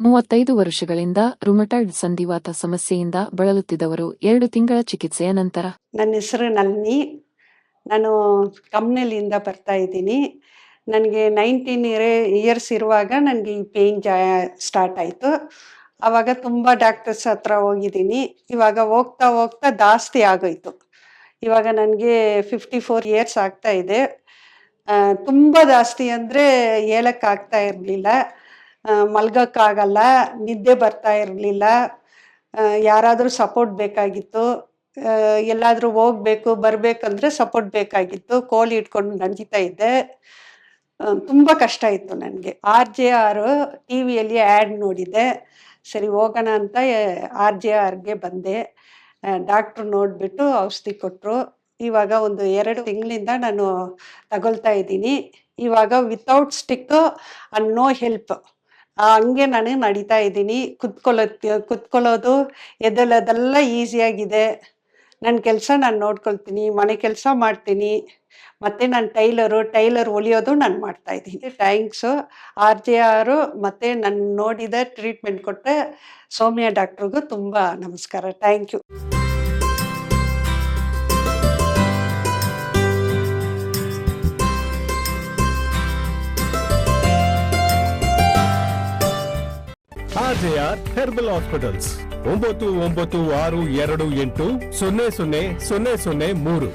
35 ವರ್ಷಗಳಿಂದ ರುಮಟಾಯ್ಡ್ ಸಂಧಿವಾತ ಸಮಸ್ಯೆಯಿಂದ ಬಳಲುತ್ತಿದ್ದವರು 2 ತಿಂಗಳ ಚಿಕಿತ್ಸೆಯ ನಂತರ. ನನ್ನ ಹೆಸರು ನಳಿನಿ. ನಾನು ಕಂಪ್ನಿಲಿಂದ ಬರ್ತಾ ಇದ್ದೀನಿ. ನನಗೆ 19 ಇಯರ್ಸ್ ಇರುವಾಗ ನನಗೆ ಈ ಪೇಯ್ನ್ ಸ್ಟಾರ್ಟ್ ಆಯಿತು. ಆವಾಗ ತುಂಬ ಡಾಕ್ಟರ್ಸ್ ಹತ್ರ ಹೋಗಿದ್ದೀನಿ. ಇವಾಗ ಹೋಗ್ತಾ ಹೋಗ್ತಾ ಜಾಸ್ತಿ ಆಗೋಯ್ತು. ಇವಾಗ ನನಗೆ 54 ಇಯರ್ಸ್ ಆಗ್ತಾ ಇದೆ. ತುಂಬ ಜಾಸ್ತಿ ಅಂದರೆ ಹೇಳೋಕ್ಕಾಗ್ತಾ ಇರಲಿಲ್ಲ. ಮಲ್ಗೋಕ್ಕಾಗಲ್ಲ, ನಿದ್ದೆ ಬರ್ತಾ ಇರಲಿಲ್ಲ. ಯಾರಾದರೂ ಸಪೋರ್ಟ್ ಬೇಕಾಗಿತ್ತು. ಎಲ್ಲಾದರೂ ಹೋಗ್ಬೇಕು ಬರಬೇಕಂದ್ರೆ ಸಪೋರ್ಟ್ ಬೇಕಾಗಿತ್ತು. ಕೋಲ್ ಇಟ್ಕೊಂಡು ನಡೀತಾ ಇದ್ದೆ. ತುಂಬ ಕಷ್ಟ ಇತ್ತು ನನಗೆ. RJR ಟಿ ವಿಯಲ್ಲಿ ಆ್ಯಡ್ ನೋಡಿದ್ದೆ. ಸರಿ ಹೋಗೋಣ ಅಂತ RJRಗೆ ಬಂದೆ. ಡಾಕ್ಟ್ರು ನೋಡಿಬಿಟ್ಟು ಔಷಧಿ ಕೊಟ್ಟರು. ಇವಾಗ ಒಂದು 2 ತಿಂಗಳಿಂದ ನಾನು ತಗೊಳ್ತಾ ಇದ್ದೀನಿ. ಇವಾಗ without stick and no help ಹಂಗೆ ನಾನು ನಡೀತಾ ಇದ್ದೀನಿ. ಕುತ್ಕೊಳ್ಳೋದು ಎದ್ದೇಳೋದೆಲ್ಲ ಈಸಿಯಾಗಿದೆ. ನನ್ನ ಕೆಲಸ ನಾನು ನೋಡ್ಕೊಳ್ತೀನಿ, ಮನೆ ಕೆಲಸ ಮಾಡ್ತೀನಿ. ಮತ್ತು ನಾನು ಟೈಲರ್ ಹೊಲಿಯೋದು ನಾನು ಮಾಡ್ತಾಯಿದ್ದೀನಿ. ಥ್ಯಾಂಕ್ಸು RJR ಮತ್ತು ನಾನು ನೋಡಿದ ಟ್ರೀಟ್ಮೆಂಟ್ ಕೊಟ್ಟ ಸೌಮ್ಯ ಡಾಕ್ಟ್ರಿಗೂ ತುಂಬ ನಮಸ್ಕಾರ. Thank you. RJR herbal hospitals 9962280003